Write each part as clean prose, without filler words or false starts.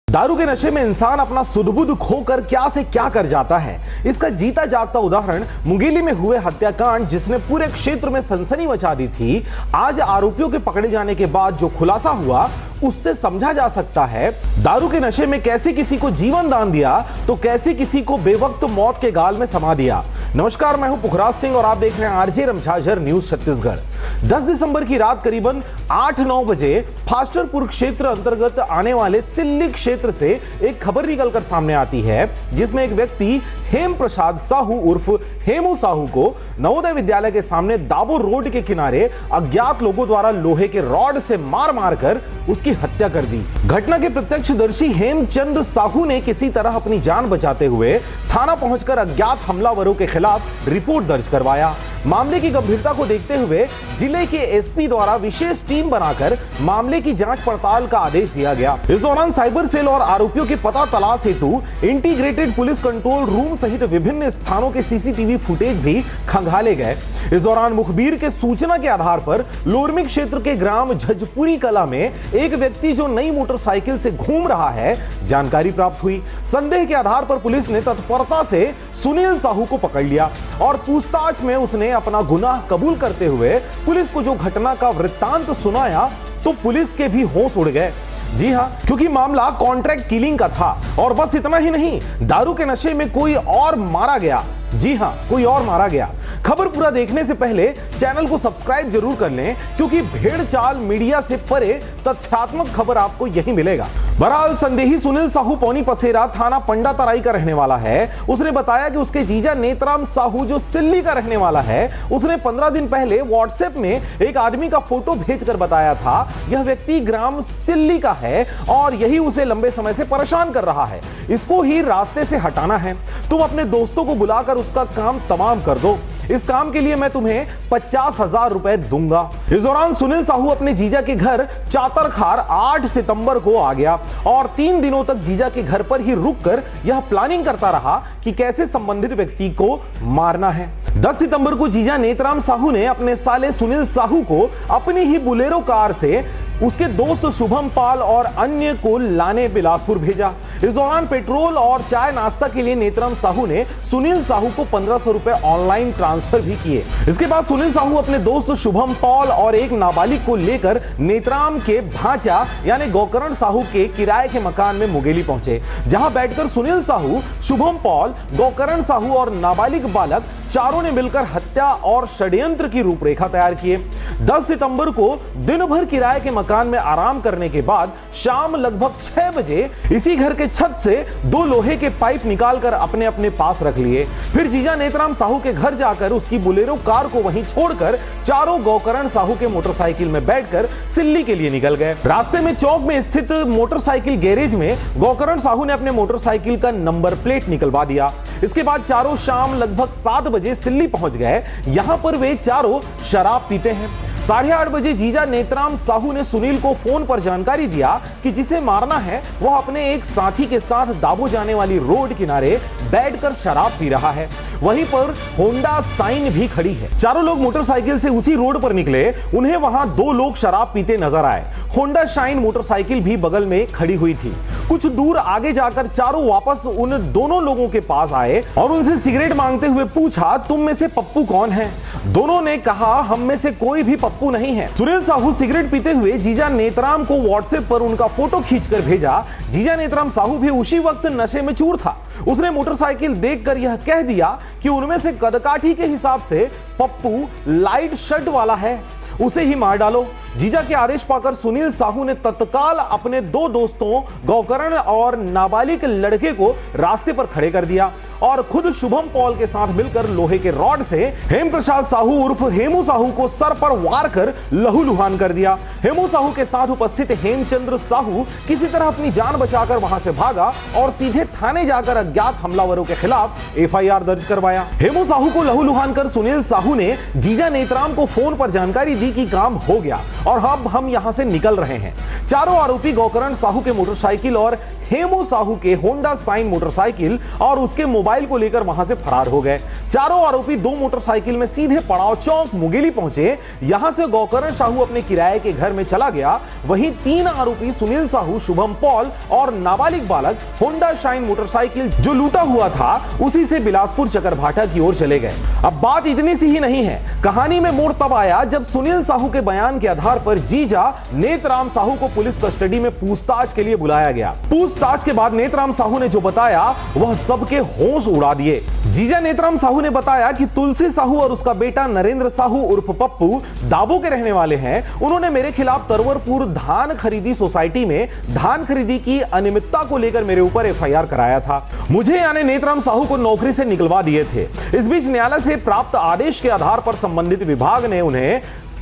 दारू के नशे में इंसान अपना सुध-बुध खोकर क्या से क्या कर जाता है। इसका जीता जागता उदाहरण मुंगेली में हुए हत्याकांड, जिसने पूरे क्षेत्र में सनसनी मचा दी थी। आज आरोपियों के पकड़े जाने के बाद जो खुलासा हुआ, उससे समझा जा सकता है दारू के नशे में कैसे किसी को जीवन दान दिया तो कैसे किसी को बेवक्त मौत के गाल में समा दिया। नमस्कार, मैं हूं पुखराज सिंह और आप देख रहे हैं आरजे रमझाझर न्यूज छत्तीसगढ़। 10 दिसंबर की रात करीबन 8-9 बजे फास्टरपुर क्षेत्र अंतर्गत आने वाले सिल्ली क्षेत्र से एक खबर निकलकर सामने आती है, जिसमें एक व्यक्ति हेम प्रसाद साहू उर्फ हेमू साहू को नवोदय विद्यालय के सामने दाबो रोड के किनारे अज्ञात लोगों द्वारा लोहे के रॉड से मार मार कर उसकी हत्या कर दी। घटना के प्रत्यक्षदर्शी हेमचंद साहू ने किसी तरह अपनी जान बचाते हुए थाना पहुंचकर अज्ञात हमलावरों के खिलाफ रिपोर्ट दर्ज करवाया। मामले की गंभीरता को देखते हुए जिले के एसपी द्वारा विशेष टीम बनाकर मामले की जांच पड़ताल का आदेश दिया गया। इस दौरान साइबर सेल और आरोपियों के पता तलाश हेतु इंटीग्रेटेड पुलिस कंट्रोल रूम सहित विभिन्न स्थानों के सीसीटीवी फुटेज भी खंगाले गए। इस दौरान मुखबिर के सूचना के आधार पर लोरमी क्षेत्र के ग्राम झजपुरी कला में एक व्यक्ति जो नई मोटरसाइकिल से घूम रहा है, जानकारी प्राप्त हुई। संदेह के आधार पर पुलिस ने तत्परता से सुनील साहू को पकड़ लिया और पूछताछ में उसने अपना गुनाह कबूल करते हुए पुलिस को जो घटना का वृत्तांत सुनाया तो पुलिस के भी होश उड़ गए। जी हां, क्योंकि मामला कॉन्ट्रैक्ट किलिंग का था। और बस इतना ही नहीं, दारू के नशे में कोई और मारा गया। जी हां, कोई और मारा गया। खबर पूरा देखने से पहले चैनल को सब्सक्राइब जरूर कर लें, क्योंकि भेड़ चाल मीडिया से परे तथ्यात्मक खबर आपको यही मिलेगा। बहरहाल संदेही सुनील साहू पौनी पसेरा थाना पंडा तराई का रहने वाला है। उसने बताया कि उसके जीजा नेतराम साहू जो सिल्ली का रहने वाला है, उसने 15 दिन पहले व्हाट्सएप में एक आदमी का फोटो भेजकर बताया था यह व्यक्ति ग्राम सिल्ली का है और यही उसे लंबे समय से परेशान कर रहा है। इसको ही रास्ते से हटाना है। तुम अपने दोस्तों को बुलाकर उसका काम तमाम कर दो। इस काम के लिए मैं तुम्हें 50,000 रुपए दूंगा। इस दौरान सुनील साहू अपने जीजा के घर चातरखार 8 सितंबर को आ गया और 3 दिनों तक जीजा के घर पर ही रुककर यह प्लानिंग करता रहा कि कैसे संबंधित व्यक्ति को मारना है। 10 सितंबर को जीजा नेतराम साहू ने अपने साले सुनील साहू को अपनी ही बुलेरो कार से उसके दोस्त शुभम पाल और अन्य को लाने बिलासपुर भेजा। इस दौरान पेट्रोल और चाय नाश्ता के लिए नेतराम साहू ने सुनील साहू को 1500 रुपए ऑनलाइन ट्रांसफर भी किए। इसके बाद सुनील साहू अपने दोस्त शुभम पाल और एक नाबालिग को लेकर नेतराम के भांचा यानी गोकर्ण साहू के किराए के मकान में मुंगेली पहुंचे, जहां बैठकर सुनील साहू, शुभम पाल, गोकर्ण साहू और नाबालिग बालक चारों ने मिलकर हत्या और षड्यंत्र की रूपरेखा तैयार किए। 10 सितंबर को दिन भर किराए के मकान में आराम करने के बाद शाम लगभग 6 बजे इसी घर के छत से 2 लोहे के पाइप निकालकर अपने अपने पास रख लिए। फिर जीजा नेतराम साहू के घर जाकर उसकी बुलेरो कार को वहीं छोड़कर चारों गोकर्ण साहू के मोटरसाइकिल में बैठकर सिल्ली के लिए निकल गए। रास्ते में चौक में स्थित मोटरसाइकिल गैरेज में गोकर्ण साहू ने अपने मोटरसाइकिल का नंबर प्लेट निकलवा दिया। इसके बाद चारों शाम लगभग 7 बजे सिल्ली पहुंच गए। यहां पर वे चारों शराब पीते हैं। 8:30 बजे जीजा नेतराम साहू ने सुनील को फोन पर जानकारी दिया कि जिसे मारना है वह अपने एक साथी के साथ दाबो जाने वाली रोड किनारे बैठकर शराब पी रहा है। वहीं पर होंडा शाइन भी खड़ी है। चारों लोग मोटरसाइकिल से उसी रोड पर निकले। उन्हें वहां 2 लोग शराब पीते नजर आए। होंडा शाइन मोटरसाइकिल भी बगल में खड़ी हुई थी। कुछ दूर आगे जाकर चारों वापस उन दोनों लोगों के पास आए और उनसे सिगरेट मांगते हुए पूछा, तुम में से पप्पू कौन है? दोनों ने कहा, हम में से कोई भी पप्पू नहीं है। सुनील साहू सिगरेट पीते हुए जीजा नेतराम को व्हाट्सएप पर उनका फोटो खींचकर भेजा। जीजा नेतराम साहू भी उसी वक्त नशे में चूर था। उसने मोटरसाइकिल देखकर यह कह दिया कि उनमें से कदकाठी के हिसाब से पप्पू लाइट शर्ट वाला है, उसे ही मार डालो। जीजा के आदेश पाकर सुनील साहू ने तत्काल अपने 2 दोस्तों गोकर्ण और नाबालिग लड़के को रास्ते पर खड़े कर दिया और खुद शुभम पॉल के साथ मिलकर लोहे के रॉड से हेम प्रसाद साहू उर्फ हेमू साहू को सर पर वार कर लहूलुहान कर दिया। हेमू साहू के साथ उपस्थित हेमचंद्र साहू किसी तरह अपनी जान बचाकर वहां से भागा और सीधे थाने जाकर अज्ञात हमलावरों के खिलाफ एफआईआर दर्ज करवाया। हेमू साहू को लहूलुहान कर सुनील साहू ने जीजा नेतराम को फोन पर जानकारी दी कि काम हो गया और अब हम यहां से निकल रहे हैं। चारों आरोपी गौकरण साहू के मोटरसाइकिल और हेमू साहू के होंडा साइन मोटरसाइकिल और उसके मोबाइल को लेकर वहां से फरार हो गए। चारों आरोपी 2 मोटरसाइकिल में सीधे पड़ाव चौक मुंगेली पहुंचे। यहां से गौकरण साहू अपने किराए के घर में चला गया। वहीं 3 आरोपी सुनील साहू, शुभम पॉल और नाबालिग बालक होंडा शाइन मोटरसाइकिल जो लूटा हुआ था उसी से बिलासपुर चकरभाटा की ओर चले गए। अब बात इतनी सी ही नहीं है, कहानी में मोड़ तब आया जब सुनील साहू के बयान के आधार पर जीजा नेतराम साहू को पुलिस कस्टडी में पूछताछ के लिए बुलाया गया। पूछताछ के बाद नेतराम साहू ने जो बताया वह सबके होश उड़ा दिए। जीजा नेतराम साहू ने बताया कि तुलसी साहू और उसका बेटा नरेंद्र साहू उर्फ पप्पू दाबो के रहने वाले हैं। उन्होंने मेरे खिलाफ तरवरपुर धान खरीदी सोसाइटी में धान खरीदी की अनियमितता को लेकर मेरे ऊपर एफआईआर कराया था। मुझे यानी नेतराम साहू को नौकरी से निकलवा दिए थे। इस बीच न्यायालय से प्राप्त आदेश के आधार पर संबंधित विभाग ने उन्हें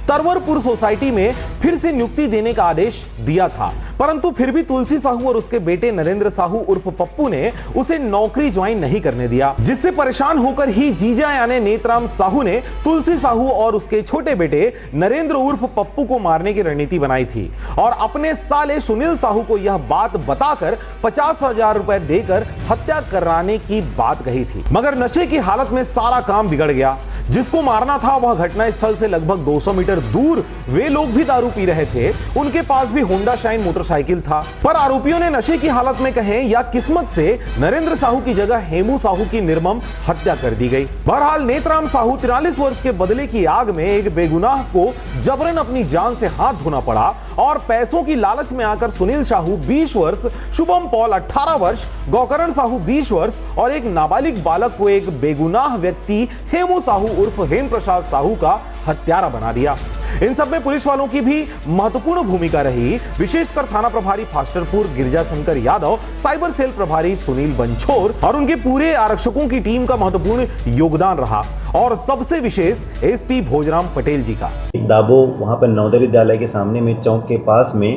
तरवरपुर सोसाइटी में फिर से नियुक्ति देने का आदेश दिया था, परंतु फिर भी तुलसी साहू और उसके बेटे नरेंद्र साहू उर्फ पप्पू ने उसे नौकरी ज्वाइन नहीं करने दिया, जिससे परेशान होकर ही जीजा यानी नेतराम साहू ने तुलसी साहू और उसके छोटे बेटे नरेंद्र उर्फ पप्पू को मारने की रणनीति बनाई थी और अपने साले सुनील साहू को यह बात बताकर 50,000 रुपए देकर हत्या कराने की बात कही थी। मगर नशे की हालत में सारा काम बिगड़ गया। जिसको मारना था वह घटनास्थल से लगभग 200 मीटर दूर वे लोग भी दारू पी रहे थे। उनके पास भी होंडा शाइन मोटरसाइकिल था, पर आरोपियों ने नशे की हालत में कहें या किस्मत से नरेंद्र साहू की जगह हेमू साहू की निर्मम हत्या कर दी गई। बहरहाल नेतराम साहू 43 वर्ष के बदले की आग में एक बेगुनाह को जबरन अपनी जान से हाथ धोना पड़ा और पैसों की लालच में आकर सुनील साहू 20 वर्ष, शुभम पॉल 18 वर्ष, गौकरण साहू 20 वर्ष और एक नाबालिग बालक को एक बेगुनाह व्यक्ति हेमू साहू उर्फ हेम प्रसाद साहू का हत्यारा बना दिया। इन सब में पुलिस वालों की भी महत्वपूर्ण भूमिका रही, विशेषकर थाना प्रभारी फास्टरपुर गिरजा शंकर यादव, साइबर सेल प्रभारी सुनील बंछोर और उनके पूरे आरक्षकों की टीम का महत्वपूर्ण योगदान रहा और सबसे विशेष एसपी भोजराम पटेल जी का। दाबो वहां पर नवोदय विद्यालय के सामने में चौक के पास में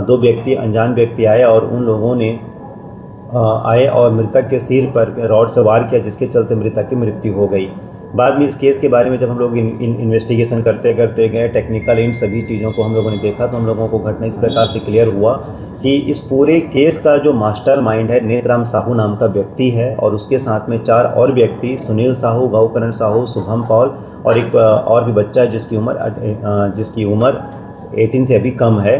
2 व्यक्ति अनजान व्यक्ति आए और उन लोगों ने आए और मृतक के सिर पर रॉड से वार किया, जिसके चलते मृतक की मृत्यु हो गई। बाद में इस केस के बारे में जब हम लोग इन्वेस्टिगेशन करते गए, टेक्निकल इन सभी चीज़ों को हम लोगों ने देखा, तो हम लोगों को घटना इस प्रकार से क्लियर हुआ कि इस पूरे केस का जो मास्टरमाइंड है नेतराम साहू नाम का व्यक्ति है और उसके साथ में 4 और व्यक्ति सुनील साहू, गौकरण साहू, शुभम पॉल और एक और भी बच्चा है जिसकी उम्र 18 से अभी कम है।